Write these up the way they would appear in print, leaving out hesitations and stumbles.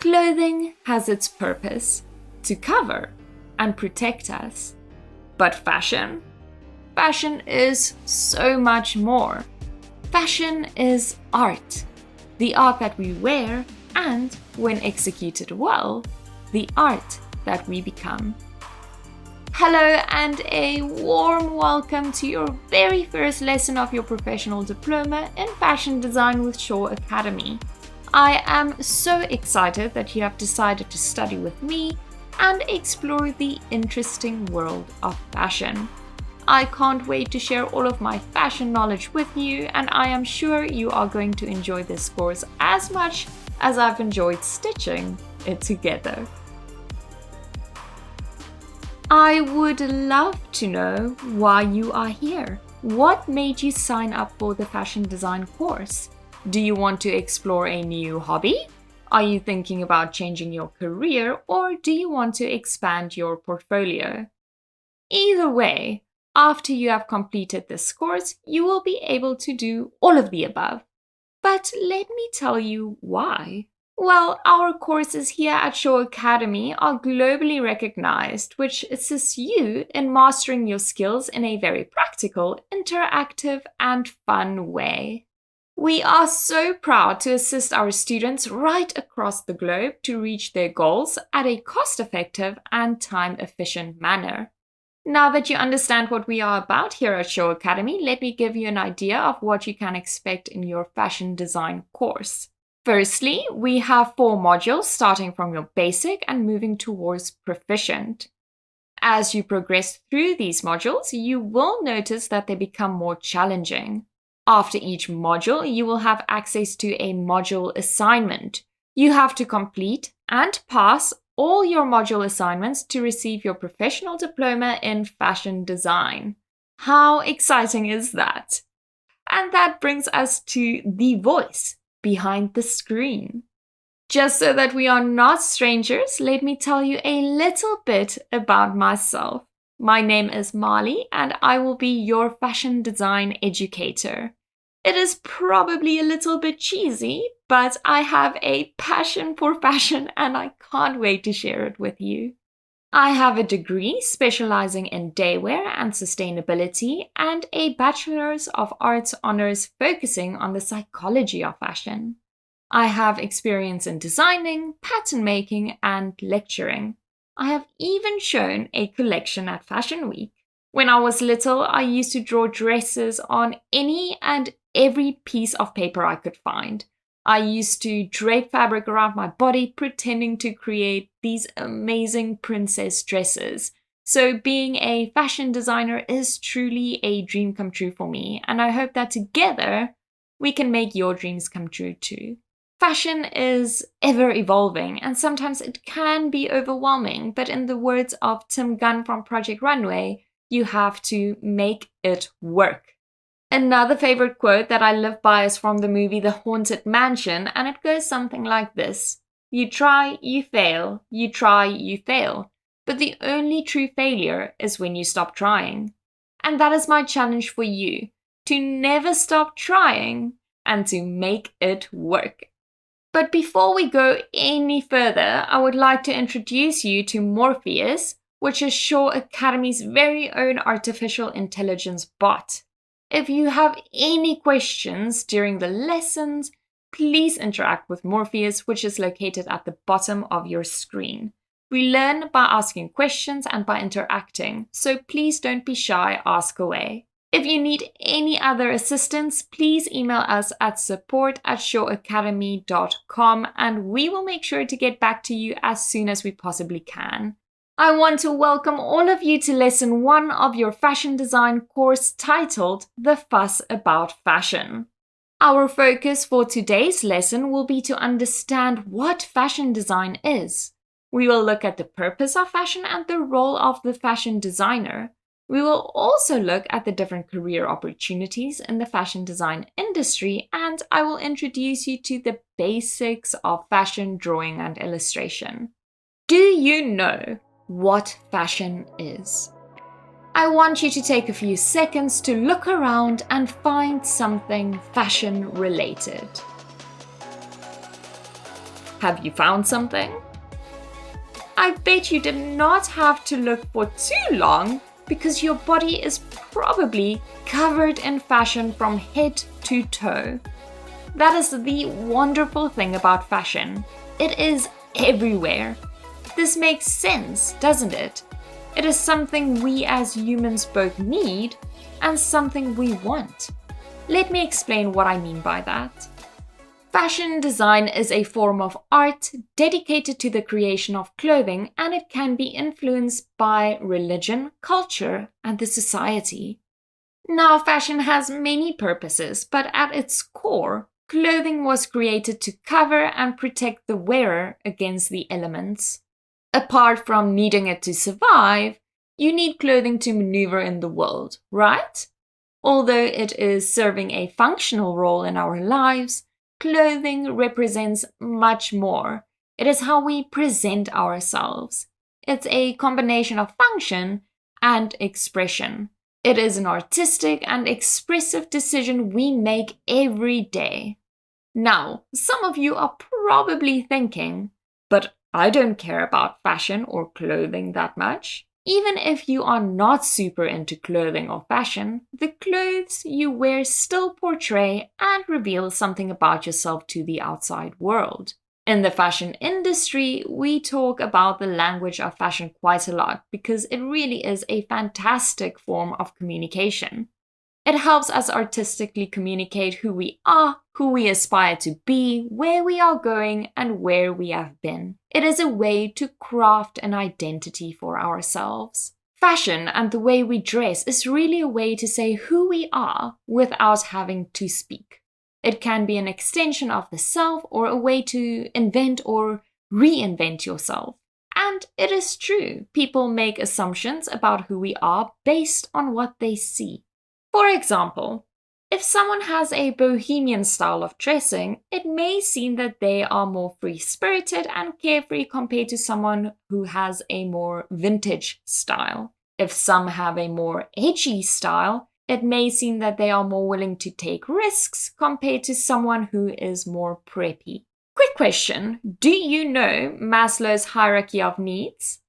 Clothing has its purpose to cover and protect us. But fashion? Fashion is so much more. Fashion is art. The art that we wear and, when executed well, the art that we become. Hello and a warm welcome to your very first lesson of your professional diploma in fashion design with Shaw Academy. I am so excited that you have decided to study with me and explore the interesting world of fashion. I can't wait to share all of my fashion knowledge with you, and I am sure you are going to enjoy this course as much as I've enjoyed stitching it together. I would love to know why you are here. What made you sign up for the fashion design course? Do you want to explore a new hobby? Are you thinking about changing your career, or do you want to expand your portfolio? Either way, after you have completed this course, you will be able to do all of the above. But let me tell you why. Well, our courses here at Shaw Academy are globally recognized, which assists you in mastering your skills in a very practical, interactive, and fun way. We are so proud to assist our students right across the globe to reach their goals at a cost-effective and time-efficient manner. Now that you understand what we are about here at Shaw Academy, let me give you an idea of what you can expect in your fashion design course. Firstly, we have 4 modules starting from your basic and moving towards proficient. As you progress through these modules, you will notice that they become more challenging. After each module, you will have access to a module assignment. You have to complete and pass all your module assignments to receive your professional diploma in fashion design. How exciting is that? And that brings us to the voice behind the screen. Just so that we are not strangers, let me tell you a little bit about myself. My name is Marley, and I will be your fashion design educator. It is probably a little bit cheesy, but I have a passion for fashion and I can't wait to share it with you. I have a degree specializing in daywear and sustainability and a Bachelor's of Arts honors focusing on the psychology of fashion. I have experience in designing, pattern making, and lecturing. I have even shown a collection at Fashion Week. When I was little, I used to draw dresses on any and every piece of paper I could find. I used to drape fabric around my body, pretending to create these amazing princess dresses. So being a fashion designer is truly a dream come true for me, and I hope that together we can make your dreams come true too. Fashion is ever evolving, and sometimes it can be overwhelming, but in the words of Tim Gunn from Project Runway, you have to make it work. Another favorite quote that I live by is from the movie The Haunted Mansion, and it goes something like this. You try, you fail, you try, you fail. But the only true failure is when you stop trying. And that is my challenge for you, to never stop trying and to make it work. But before we go any further, I would like to introduce you to Morpheus, which is Shaw Academy's very own artificial intelligence bot. If you have any questions during the lessons, please interact with Morpheus, which is located at the bottom of your screen. We learn by asking questions and by interacting, so please don't be shy, ask away. If you need any other assistance, please email us at support@shawacademy.com and we will make sure to get back to you as soon as we possibly can. I want to welcome all of you to lesson 1 of your fashion design course titled The Fuss About Fashion. Our focus for today's lesson will be to understand what fashion design is. We will look at the purpose of fashion and the role of the fashion designer. We will also look at the different career opportunities in the fashion design industry, and I will introduce you to the basics of fashion drawing and illustration. Do you know what fashion is? I want you to take a few seconds to look around and find something fashion related. Have you found something? I bet you did not have to look for too long because your body is probably covered in fashion from head to toe. That is the wonderful thing about fashion. It is everywhere. This makes sense, doesn't it? It is something we as humans both need and something we want. Let me explain what I mean by that. Fashion design is a form of art dedicated to the creation of clothing, and it can be influenced by religion, culture, and the society. Now, fashion has many purposes, but at its core, clothing was created to cover and protect the wearer against the elements. Apart from needing it to survive, you need clothing to maneuver in the world, right? Although it is serving a functional role in our lives, clothing represents much more. It is how we present ourselves. It's a combination of function and expression. It is an artistic and expressive decision we make every day. Now, some of you are probably thinking, but I don't care about fashion or clothing that much. Even if you are not super into clothing or fashion, the clothes you wear still portray and reveal something about yourself to the outside world. In the fashion industry, we talk about the language of fashion quite a lot because it really is a fantastic form of communication. It helps us artistically communicate who we are, who we aspire to be, where we are going, and where we have been. It is a way to craft an identity for ourselves. Fashion and the way we dress is really a way to say who we are without having to speak. It can be an extension of the self or a way to invent or reinvent yourself. And it is true, people make assumptions about who we are based on what they see. For example, if someone has a bohemian style of dressing, it may seem that they are more free-spirited and carefree compared to someone who has a more vintage style. If some have a more edgy style, it may seem that they are more willing to take risks compared to someone who is more preppy. Quick question, do you know Maslow's hierarchy of needs?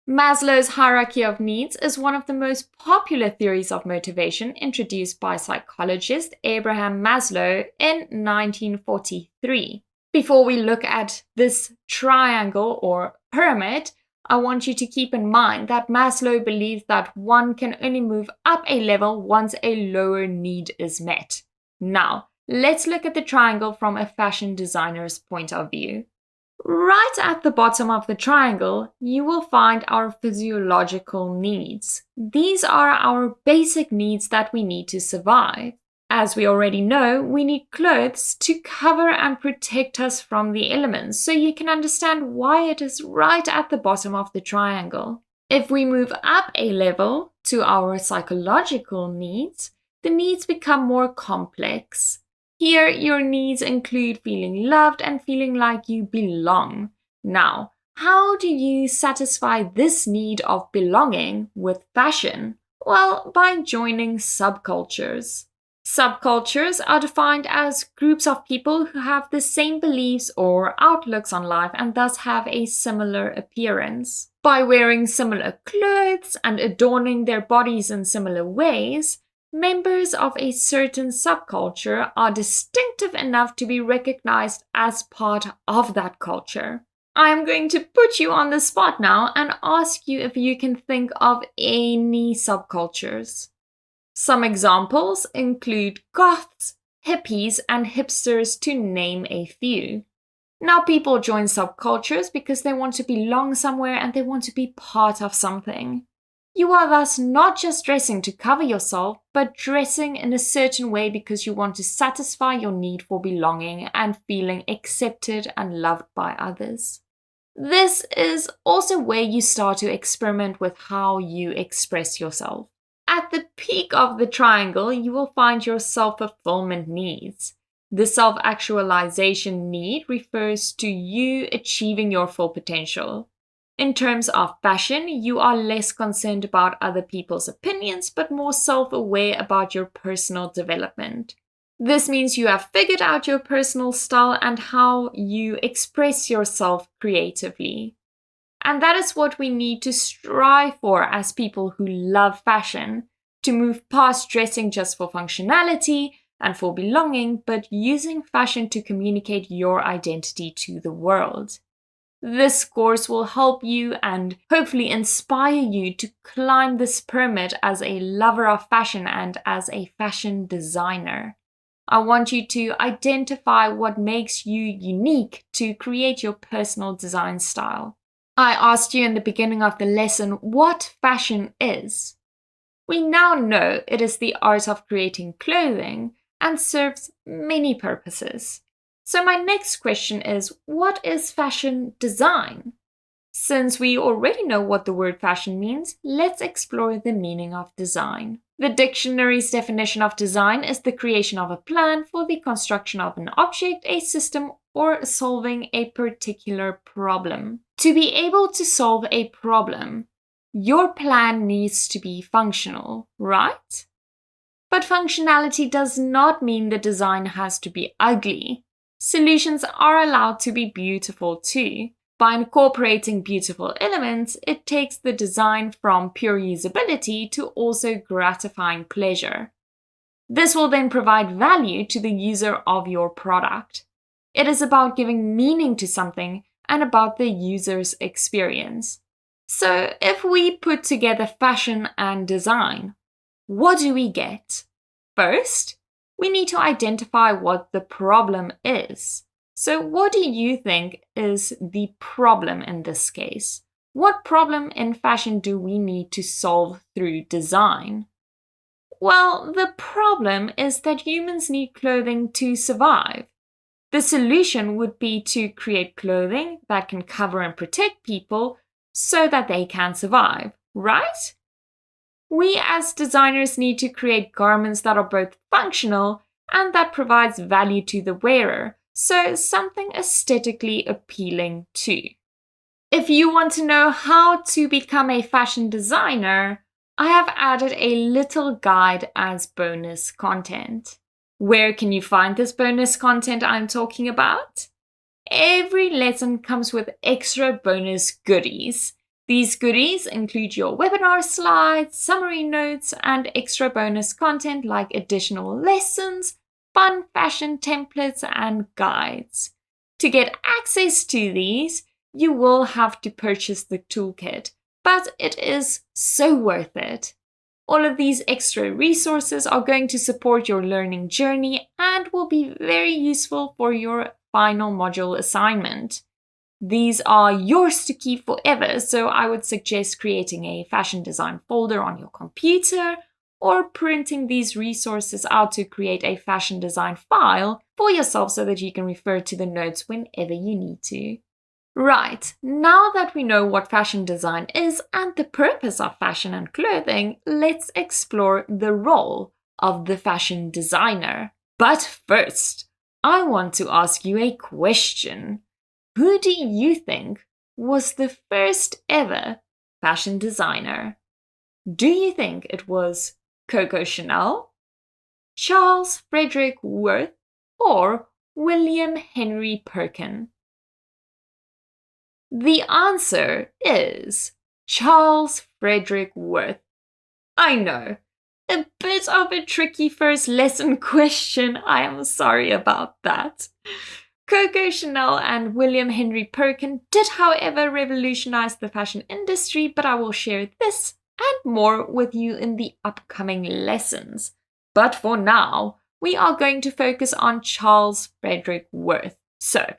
Maslow's hierarchy of needs is one of the most popular theories of motivation introduced by psychologist Abraham Maslow in 1943. Before we look at this triangle or pyramid, I want you to keep in mind that Maslow believes that one can only move up a level once a lower need is met. Now, let's look at the triangle from a fashion designer's point of view. Right at the bottom of the triangle, you will find our physiological needs. These are our basic needs that we need to survive. As we already know, we need clothes to cover and protect us from the elements, so you can understand why it is right at the bottom of the triangle. If we move up a level to our psychological needs, the needs become more complex. Here, your needs include feeling loved and feeling like you belong. Now, how do you satisfy this need of belonging with fashion? Well, by joining subcultures. Subcultures are defined as groups of people who have the same beliefs or outlooks on life and thus have a similar appearance. By wearing similar clothes and adorning their bodies in similar ways, members of a certain subculture are distinctive enough to be recognized as part of that culture. I'm going to put you on the spot now and ask you if you can think of any subcultures. Some examples include goths, hippies, and hipsters, to name a few. Now, people join subcultures because they want to belong somewhere and they want to be part of something. You are thus not just dressing to cover yourself, but dressing in a certain way because you want to satisfy your need for belonging and feeling accepted and loved by others. This is also where you start to experiment with how you express yourself. At the peak of the triangle, you will find your self-fulfillment needs. The self-actualization need refers to you achieving your full potential. In terms of fashion, you are less concerned about other people's opinions, but more self-aware about your personal development. This means you have figured out your personal style and how you express yourself creatively. And that is what we need to strive for as people who love fashion, to move past dressing just for functionality and for belonging, but using fashion to communicate your identity to the world. This course will help you and hopefully inspire you to climb this pyramid as a lover of fashion and as a fashion designer. I want you to identify what makes you unique to create your personal design style. I asked you in the beginning of the lesson what fashion is. We now know it is the art of creating clothing and serves many purposes. So my next question is, what is fashion design? Since we already know what the word fashion means, let's explore the meaning of design. The dictionary's definition of design is the creation of a plan for the construction of an object, a system, or solving a particular problem. To be able to solve a problem, your plan needs to be functional, right? But functionality does not mean the design has to be ugly. Solutions are allowed to be beautiful too. By incorporating beautiful elements, it takes the design from pure usability to also gratifying pleasure. This will then provide value to the user of your product. It is about giving meaning to something and about the user's experience. So if we put together fashion and design, what do we get? First, we need to identify what the problem is. So what do you think is the problem in this case? What problem in fashion do we need to solve through design? Well, the problem is that humans need clothing to survive. The solution would be to create clothing that can cover and protect people so that they can survive, right? We as designers need to create garments that are both functional and that provides value to the wearer, so something aesthetically appealing too. If you want to know how to become a fashion designer, I have added a little guide as bonus content. Where can you find this bonus content I'm talking about? Every lesson comes with extra bonus goodies. These goodies include your webinar slides, summary notes, and extra bonus content like additional lessons, fun fashion templates, and guides. To get access to these, you will have to purchase the toolkit, but it is so worth it. All of these extra resources are going to support your learning journey and will be very useful for your final module assignment. These are yours to keep forever, so I would suggest creating a fashion design folder on your computer or printing these resources out to create a fashion design file for yourself so that you can refer to the notes whenever you need to. Right, now that we know what fashion design is and the purpose of fashion and clothing, let's explore the role of the fashion designer. But first, I want to ask you a question. Who do you think was the first ever fashion designer? Do you think it was Coco Chanel, Charles Frederick Worth, or William Henry Perkin? The answer is Charles Frederick Worth. I know, a bit of a tricky first lesson question. I am sorry about that. Coco Chanel and William Henry Perkin did, however, revolutionize the fashion industry, but I will share this and more with you in the upcoming lessons. But for now, we are going to focus on Charles Frederick Worth. So,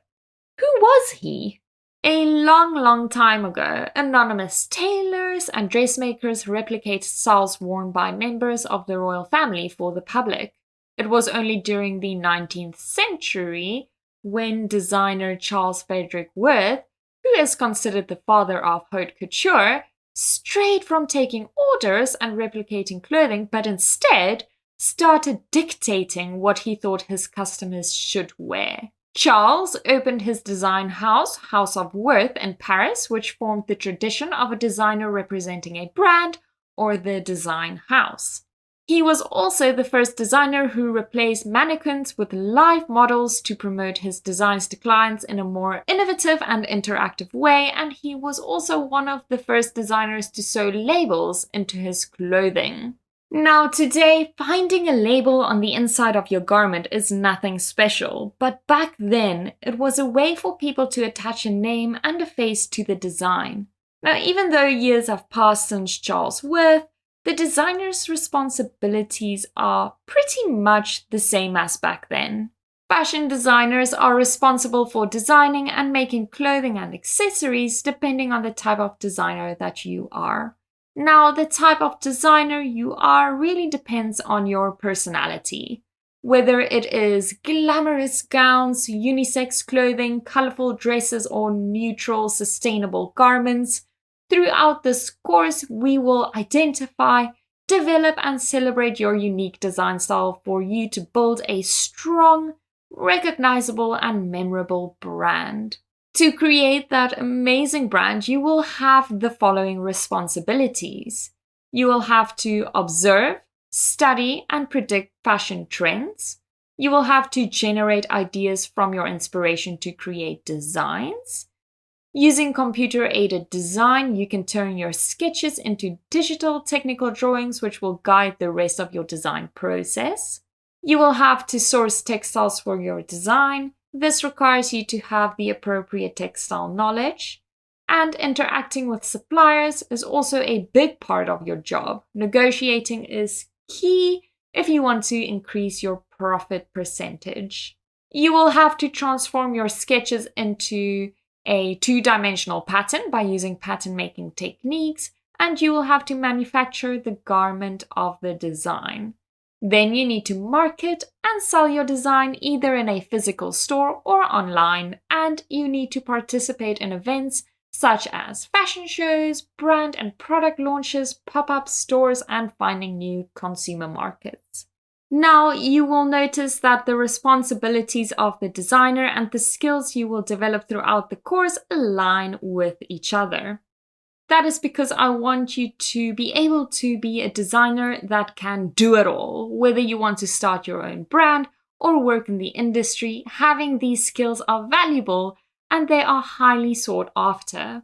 who was he? A long time ago, anonymous tailors and dressmakers replicated styles worn by members of the royal family for the public. It was only during the 19th century when designer Charles Frederick Worth, who is considered the father of haute couture, strayed from taking orders and replicating clothing, but instead started dictating what he thought his customers should wear. Charles opened his design house, House of Worth, in Paris, which formed the tradition of a designer representing a brand or the design house. He was also the first designer who replaced mannequins with live models to promote his designs to clients in a more innovative and interactive way, and he was also one of the first designers to sew labels into his clothing. Now, today, finding a label on the inside of your garment is nothing special, but back then, it was a way for people to attach a name and a face to the design. Now, even though years have passed since Charles Worth, the designer's responsibilities are pretty much the same as back then. Fashion designers are responsible for designing and making clothing and accessories depending on the type of designer that you are. Now, the type of designer you are really depends on your personality. Whether it is glamorous gowns, unisex clothing, colorful dresses, or neutral, sustainable garments, throughout this course, we will identify, develop, and celebrate your unique design style for you to build a strong, recognizable, and memorable brand. To create that amazing brand, you will have the following responsibilities. You will have to observe, study, and predict fashion trends. You will have to generate ideas from your inspiration to create designs. Using computer-aided design, you can turn your sketches into digital technical drawings, which will guide the rest of your design process. You will have to source textiles for your design. This requires you to have the appropriate textile knowledge. And interacting with suppliers is also a big part of your job. Negotiating is key if you want to increase your profit percentage. You will have to transform your sketches into a two-dimensional pattern by using pattern-making techniques, and you will have to manufacture the garment of the design. Then you need to market and sell your design either in a physical store or online, and you need to participate in events such as fashion shows, brand and product launches, pop-up stores, and finding new consumer markets. Now, you will notice that the responsibilities of the designer and the skills you will develop throughout the course align with each other. That is because I want you to be able to be a designer that can do it all. Whether you want to start your own brand or work in the industry, having these skills are valuable and they are highly sought after.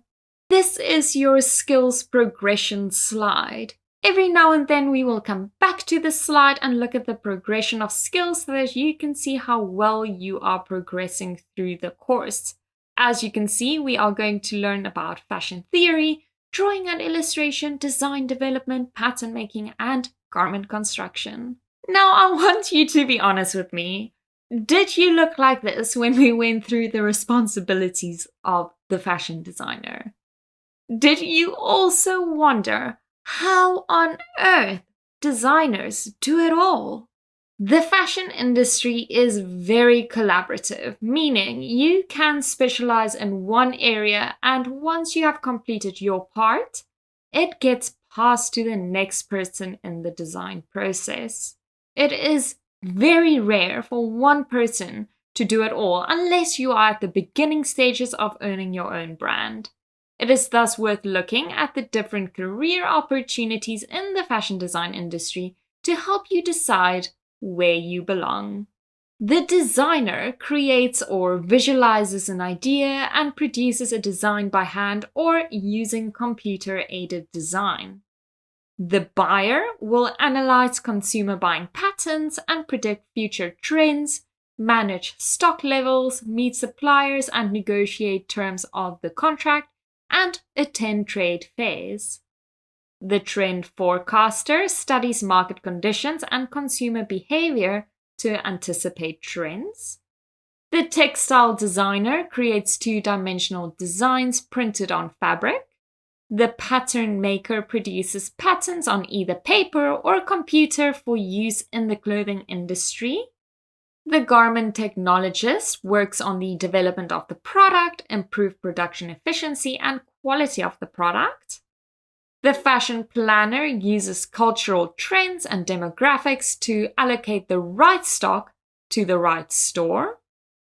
This is your skills progression slide. Every now and then we will come back to this slide and look at the progression of skills so that you can see how well you are progressing through the course. As you can see, we are going to learn about fashion theory, drawing and illustration, design development, pattern making, and garment construction. Now I want you to be honest with me. Did you look like this when we went through the responsibilities of the fashion designer? Did you also wonder how on earth designers do it all? The fashion industry is very collaborative, meaning you can specialize in one area, and once you have completed your part, it gets passed to the next person in the design process. It is very rare for one person to do it all unless you are at the beginning stages of owning your own brand. It is thus worth looking at the different career opportunities in the fashion design industry to help you decide where you belong. The designer creates or visualizes an idea and produces a design by hand or using computer-aided design. The buyer will analyze consumer buying patterns and predict future trends, manage stock levels, meet suppliers and negotiate terms of the contract, and attend trade fairs. The trend forecaster studies market conditions and consumer behavior to anticipate trends. The textile designer creates two-dimensional designs printed on fabric. The pattern maker produces patterns on either paper or computer for use in the clothing industry. The garment technologist works on the development of the product, improve production efficiency and quality of the product. The fashion planner uses cultural trends and demographics to allocate the right stock to the right store.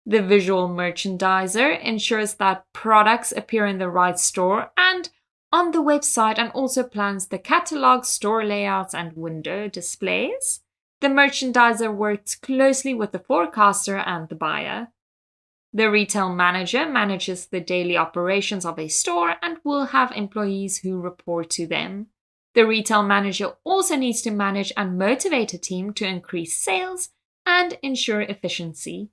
The visual merchandiser ensures that products appear in the right store and on the website and also plans the catalog, store layouts, and window displays. The merchandiser works closely with the forecaster and the buyer. The retail manager manages the daily operations of a store and will have employees who report to them. The retail manager also needs to manage and motivate a team to increase sales and ensure efficiency.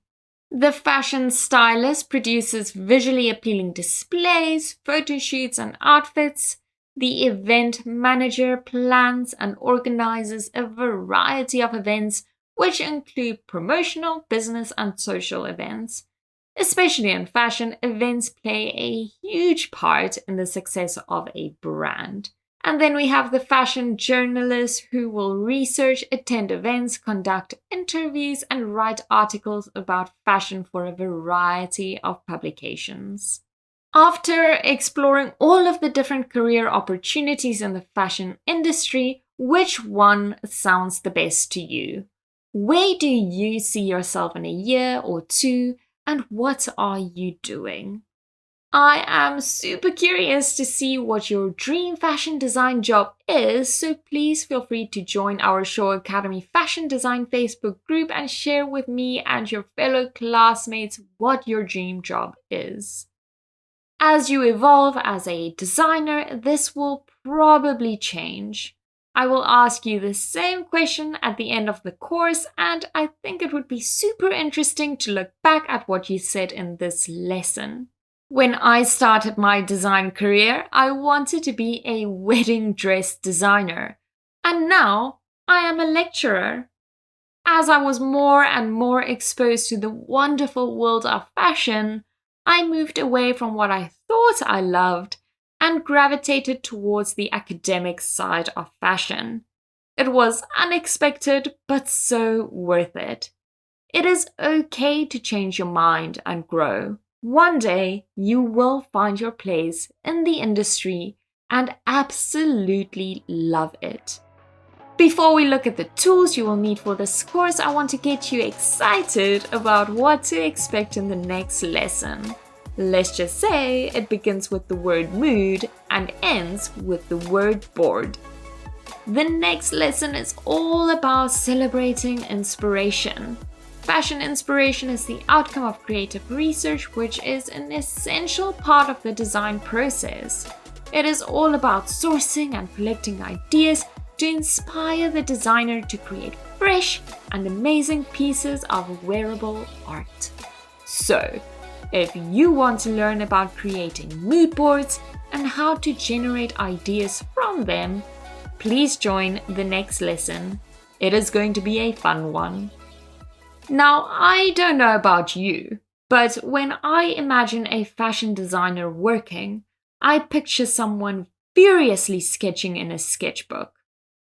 The fashion stylist produces visually appealing displays, photo shoots, and outfits. The event manager plans and organizes a variety of events, which include promotional, business, and social events. Especially in fashion, events play a huge part in the success of a brand. And then we have the fashion journalist who will research, attend events, conduct interviews, and write articles about fashion for a variety of publications. After exploring all of the different career opportunities in the fashion industry, which one sounds the best to you? Where do you see yourself in a year or two, and what are you doing? I am super curious to see what your dream fashion design job is, so please feel free to join our Show Academy Fashion Design Facebook group and share with me and your fellow classmates what your dream job is. As you evolve as a designer, this will probably change. I will ask you the same question at the end of the course, and I think it would be super interesting to look back at what you said in this lesson. When I started my design career, I wanted to be a wedding dress designer, and now I am a lecturer. As I was more and more exposed to the wonderful world of fashion, I moved away from what I thought I loved and gravitated towards the academic side of fashion. It was unexpected, but so worth it. It is okay to change your mind and grow. One day, you will find your place in the industry and absolutely love it. Before we look at the tools you will need for this course, I want to get you excited about what to expect in the next lesson. Let's just say it begins with the word mood and ends with the word bored. The next lesson is all about celebrating inspiration. Fashion inspiration is the outcome of creative research, which is an essential part of the design process. It is all about sourcing and collecting ideas to inspire the designer to create fresh and amazing pieces of wearable art. So, if you want to learn about creating mood boards and how to generate ideas from them, please join the next lesson. It is going to be a fun one. Now, I don't know about you, but when I imagine a fashion designer working, I picture someone furiously sketching in a sketchbook.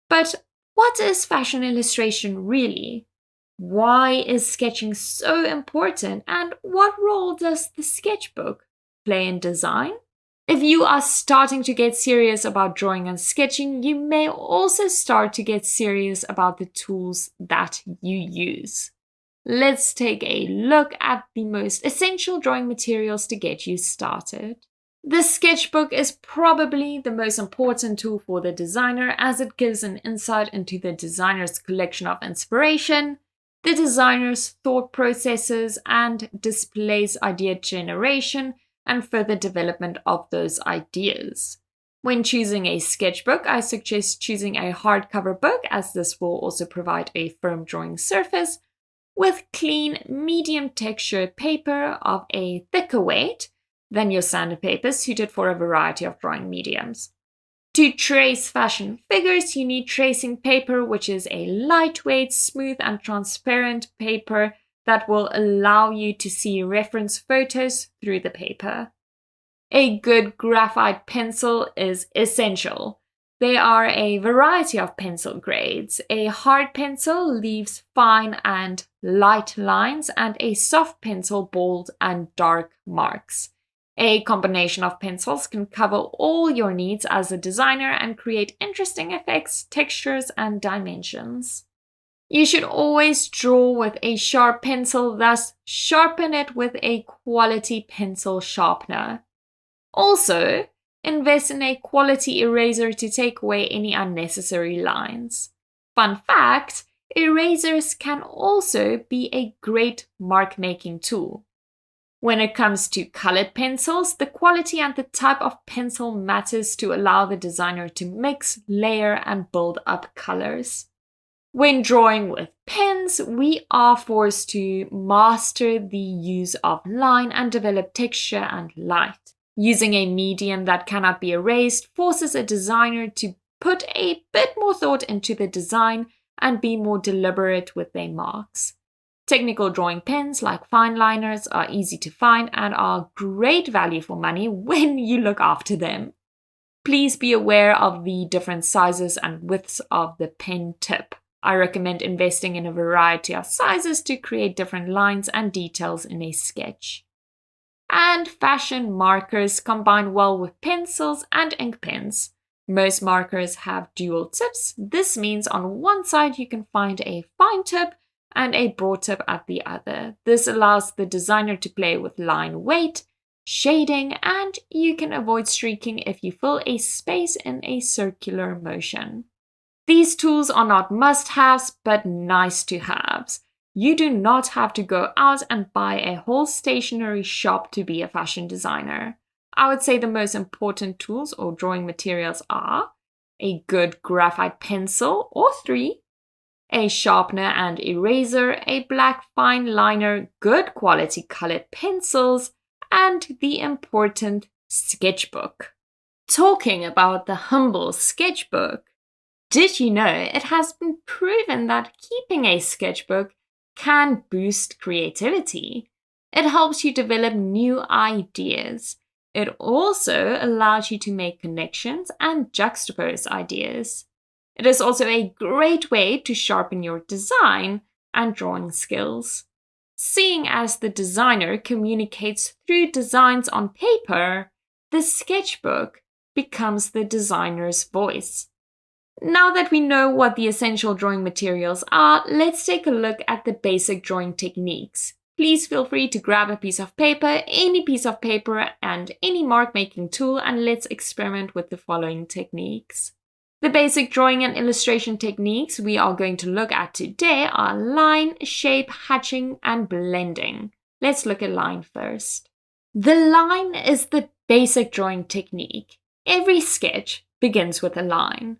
But what is fashion illustration really? Why is sketching so important, and what role does the sketchbook play in design? If you are starting to get serious about drawing and sketching, you may also start to get serious about the tools that you use. Let's take a look at the most essential drawing materials to get you started. The sketchbook is probably the most important tool for the designer, as it gives an insight into the designer's collection of inspiration, the designer's thought processes, and displays idea generation and further development of those ideas. When choosing a sketchbook, I suggest choosing a hardcover book, as this will also provide a firm drawing surface with clean, medium texture paper of a thicker weight than your standard paper, suited for a variety of drawing mediums. To trace fashion figures, you need tracing paper, which is a lightweight, smooth, and transparent paper that will allow you to see reference photos through the paper. A good graphite pencil is essential. There are a variety of pencil grades. A hard pencil leaves fine and light lines, and a soft pencil bold and dark marks. A combination of pencils can cover all your needs as a designer and create interesting effects, textures, and dimensions. You should always draw with a sharp pencil, thus sharpen it with a quality pencil sharpener. Also, Invest in a quality eraser to take away any unnecessary lines. Fun fact, erasers can also be a great mark-making tool. When it comes to colored pencils, the quality and the type of pencil matters to allow the designer to mix, layer, and build up colors. When drawing with pens, we are forced to master the use of line and develop texture and light. Using a medium that cannot be erased forces a designer to put a bit more thought into the design and be more deliberate with their marks. Technical drawing pens like fine liners are easy to find and are great value for money when you look after them. Please be aware of the different sizes and widths of the pen tip. I recommend investing in a variety of sizes to create different lines and details in a sketch. And fashion markers combine well with pencils and ink pens. Most markers have dual tips. This means on one side you can find a fine tip and a broad tip at the other. This allows the designer to play with line weight, shading, and you can avoid streaking if you fill a space in a circular motion. These tools are not must-haves, but nice-to-haves. You do not have to go out and buy a whole stationery shop to be a fashion designer. I would say the most important tools or drawing materials are a good graphite pencil or 3, a sharpener and eraser, a black fine liner, good quality colored pencils, and the important sketchbook. Talking about the humble sketchbook, did you know it has been proven that keeping a sketchbook can boost creativity? It helps you develop new ideas. It also allows you to make connections and juxtapose ideas. It is also a great way to sharpen your design and drawing skills. Seeing as the designer communicates through designs on paper, the sketchbook becomes the designer's voice. Now that we know what the essential drawing materials are, let's take a look at the basic drawing techniques. Please feel free to grab a piece of paper, any piece of paper, and any mark-making tool, and let's experiment with the following techniques. The basic drawing and illustration techniques we are going to look at today are line, shape, hatching, and blending. Let's look at line first. The line is the basic drawing technique. Every sketch begins with a line.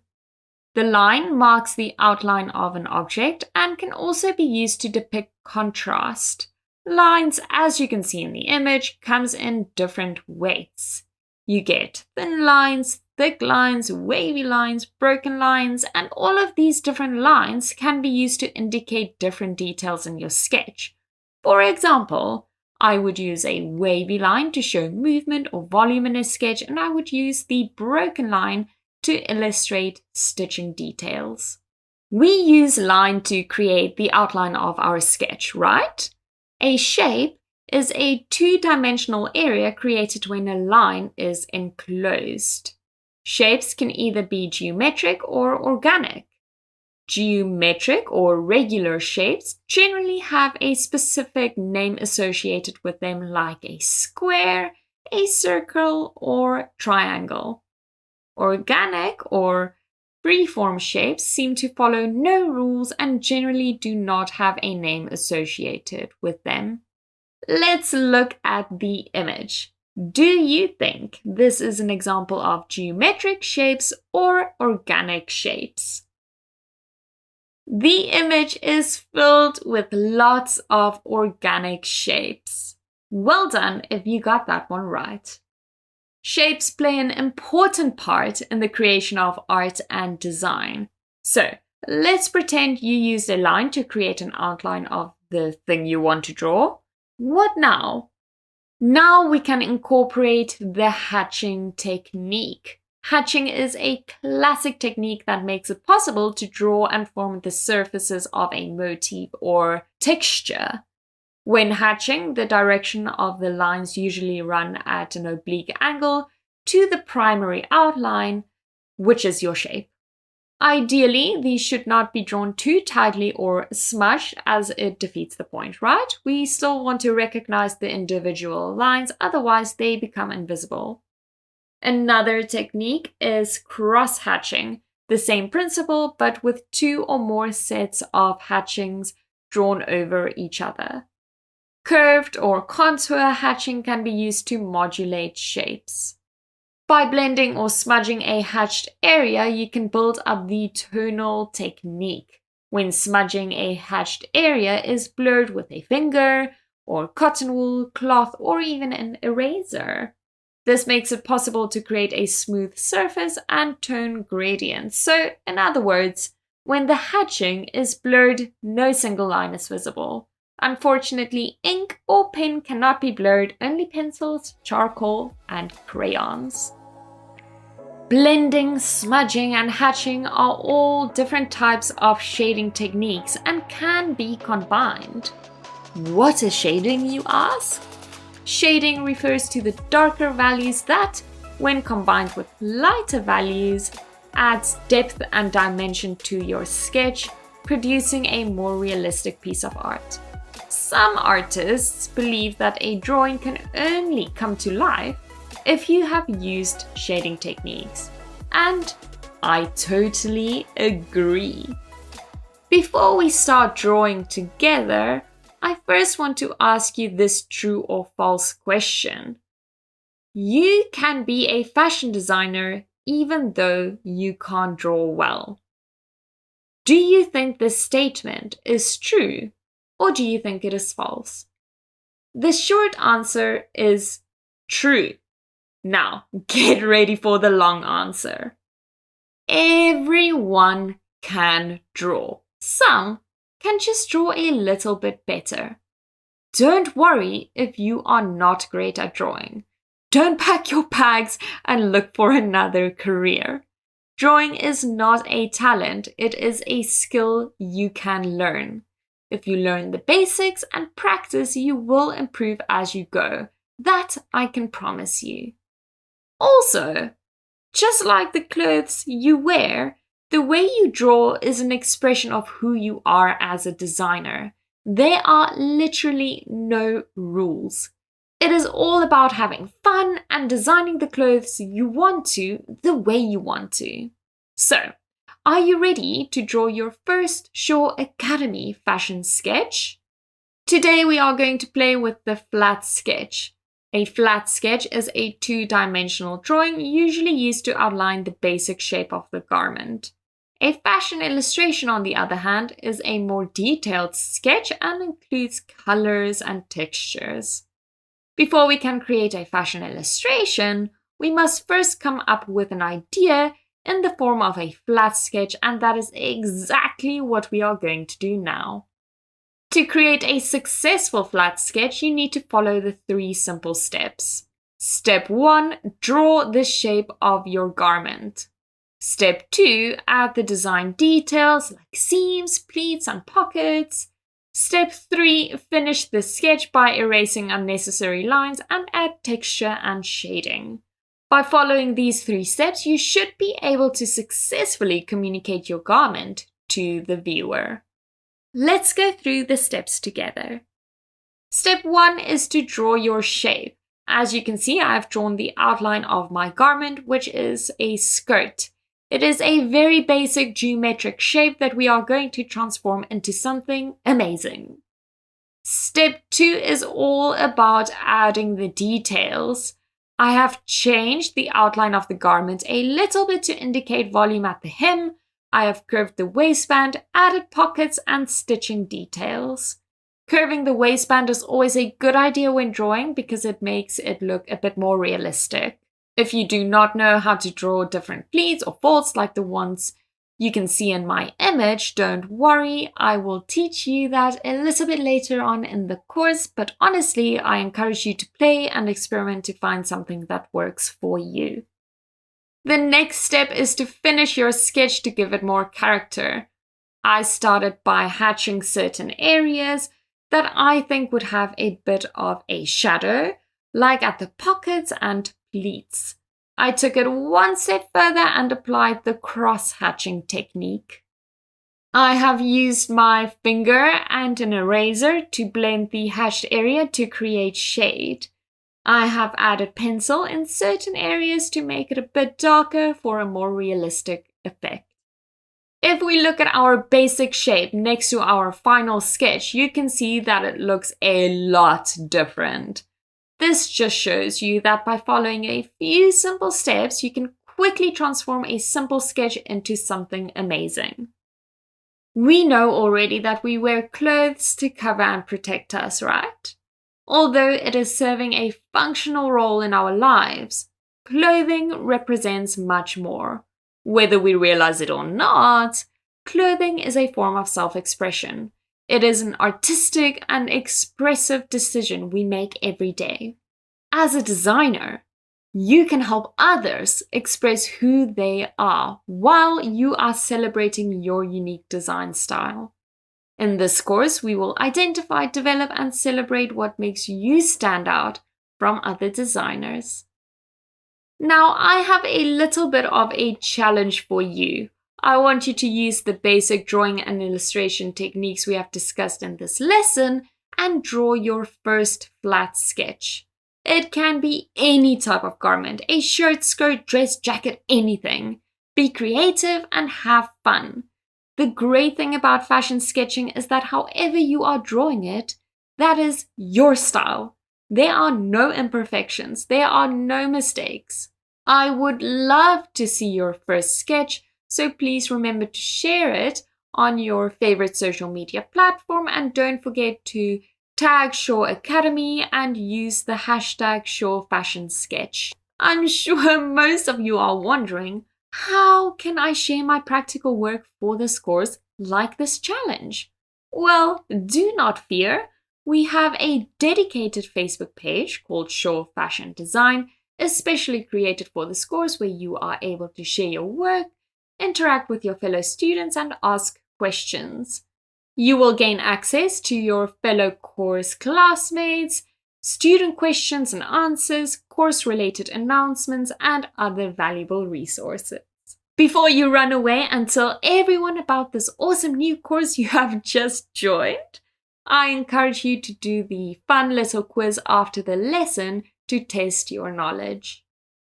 The line marks the outline of an object and can also be used to depict contrast. Lines, as you can see in the image, comes in different weights. You get thin lines, thick lines, wavy lines, broken lines, and all of these different lines can be used to indicate different details in your sketch. For example, I would use a wavy line to show movement or volume in a sketch, and I would use the broken line to illustrate stitching details. We use line to create the outline of our sketch, right? A shape is a two-dimensional area created when a line is enclosed. Shapes can either be geometric or organic. Geometric or regular shapes generally have a specific name associated with them, like a square, a circle, or triangle. Organic or freeform shapes seem to follow no rules and generally do not have a name associated with them. Let's look at the image. Do you think this is an example of geometric shapes or organic shapes? The image is filled with lots of organic shapes. Well done if you got that one right. Shapes play an important part in the creation of art and design. So, let's pretend you used a line to create an outline of the thing you want to draw. What now? Now we can incorporate the hatching technique. Hatching is a classic technique that makes it possible to draw and form the surfaces of a motif or texture. When hatching, the direction of the lines usually run at an oblique angle to the primary outline, which is your shape. Ideally, these should not be drawn too tightly or smushed, as it defeats the point, right? We still want to recognize the individual lines, otherwise they become invisible. Another technique is cross-hatching, the same principle but with 2 or more sets of hatchings drawn over each other. Curved or contour hatching can be used to modulate shapes. By blending or smudging a hatched area, you can build up the tonal technique. When smudging a hatched area is blurred with a finger, or cotton wool, cloth, or even an eraser. This makes it possible to create a smooth surface and tone gradients. So, in other words, when the hatching is blurred, no single line is visible. Unfortunately, ink or pen cannot be blurred, only pencils, charcoal, and crayons. Blending, smudging, and hatching are all different types of shading techniques and can be combined. What is shading, you ask? Shading refers to the darker values that, when combined with lighter values, adds depth and dimension to your sketch, producing a more realistic piece of art. Some artists believe that a drawing can only come to life if you have used shading techniques. And I totally agree. Before we start drawing together, I first want to ask you this true or false question. You can be a fashion designer even though you can't draw well. Do you think this statement is true, or do you think it is false? The short answer is true. Now, get ready for the long answer. Everyone can draw. Some can just draw a little bit better. Don't worry if you are not great at drawing. Don't pack your bags and look for another career. Drawing is not a talent, it is a skill you can learn. If you learn the basics and practice, you will improve as you go. That I can promise you. Also, just like the clothes you wear, the way you draw is an expression of who you are as a designer. There are literally no rules. It is all about having fun and designing the clothes you want to the way you want to. So, are you ready to draw your first Shaw Academy fashion sketch? Today we are going to play with the flat sketch. A flat sketch is a 2-dimensional drawing usually used to outline the basic shape of the garment. A fashion illustration, on the other hand, is a more detailed sketch and includes colors and textures. Before we can create a fashion illustration, we must first come up with an idea in the form of a flat sketch, and that is exactly what we are going to do now. To create a successful flat sketch, you need to follow the 3 simple steps. Step 1, draw the shape of your garment. Step 2, add the design details like seams, pleats, and pockets. Step 3, finish the sketch by erasing unnecessary lines and add texture and shading. By following these 3 steps, you should be able to successfully communicate your garment to the viewer. Let's go through the steps together. Step 1 is to draw your shape. As you can see, I have drawn the outline of my garment, which is a skirt. It is a very basic geometric shape that we are going to transform into something amazing. Step 2 is all about adding the details. I have changed the outline of the garment a little bit to indicate volume at the hem. I have curved the waistband, added pockets, and stitching details. Curving the waistband is always a good idea when drawing because it makes it look a bit more realistic. If you do not know how to draw different pleats or folds like the ones you can see in my image, don't worry, I will teach you that a little bit later on in the course, but honestly, I encourage you to play and experiment to find something that works for you. The next step is to finish your sketch to give it more character. I started by hatching certain areas that I think would have a bit of a shadow, like at the pockets and pleats. I took it one step further and applied the cross-hatching technique. I have used my finger and an eraser to blend the hatched area to create shade. I have added pencil in certain areas to make it a bit darker for a more realistic effect. If we look at our basic shape next to our final sketch, you can see that it looks a lot different. This just shows you that by following a few simple steps, you can quickly transform a simple sketch into something amazing. We know already that we wear clothes to cover and protect us, right? Although it is serving a functional role in our lives, clothing represents much more. Whether we realize it or not, clothing is a form of self-expression. It is an artistic and expressive decision we make every day. As a designer, you can help others express who they are while you are celebrating your unique design style. In this course, we will identify, develop, and celebrate what makes you stand out from other designers. Now, I have a little bit of a challenge for you. I want you to use the basic drawing and illustration techniques we have discussed in this lesson and draw your first flat sketch. It can be any type of garment, a shirt, skirt, dress, jacket, anything. Be creative and have fun. The great thing about fashion sketching is that however you are drawing it, that is your style. There are no imperfections. There are no mistakes. I would love to see your first sketch, so please remember to share it on your favorite social media platform and don't forget to tag Shaw Academy and use the hashtag #ShawFashionSketch. I'm sure most of you are wondering, how can I share my practical work for this course like this challenge? Well, do not fear. We have a dedicated Facebook page called Shaw Fashion Design, especially created for this course, where you are able to share your work, interact with your fellow students, and ask questions. You will gain access to your fellow course classmates, student questions and answers, course-related announcements, and other valuable resources. Before you run away and tell everyone about this awesome new course you have just joined, I encourage you to do the fun little quiz after the lesson to test your knowledge.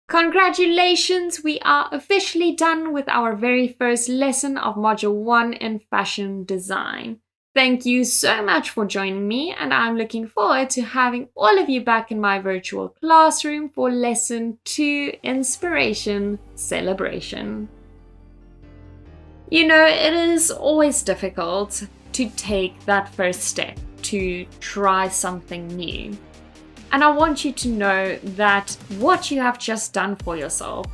Congratulations! We are officially done with our very first lesson of Module 1 in Fashion Design. Thank you so much for joining me, and I'm looking forward to having all of you back in my virtual classroom for Lesson 2, Inspiration Celebration. You know, it is always difficult to take that first step, to try something new. And I want you to know that what you have just done for yourself,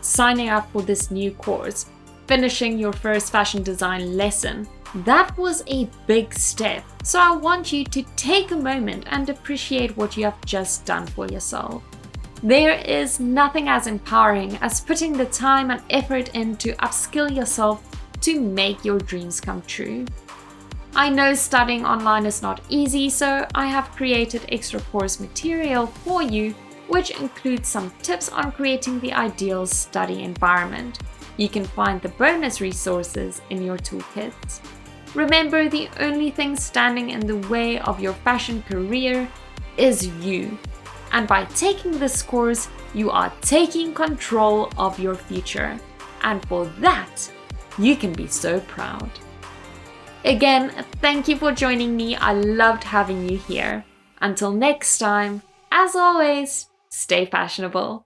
signing up for this new course, finishing your first fashion design lesson, that was a big step. So I want you to take a moment and appreciate what you have just done for yourself. There is nothing as empowering as putting the time and effort in to upskill yourself to make your dreams come true. I know studying online is not easy, so I have created extra course material for you, which includes some tips on creating the ideal study environment. You can find the bonus resources in your toolkits. Remember, the only thing standing in the way of your fashion career is you. And by taking this course, you are taking control of your future. And for that, you can be so proud. Again, thank you for joining me. I loved having you here. Until next time, as always, stay fashionable.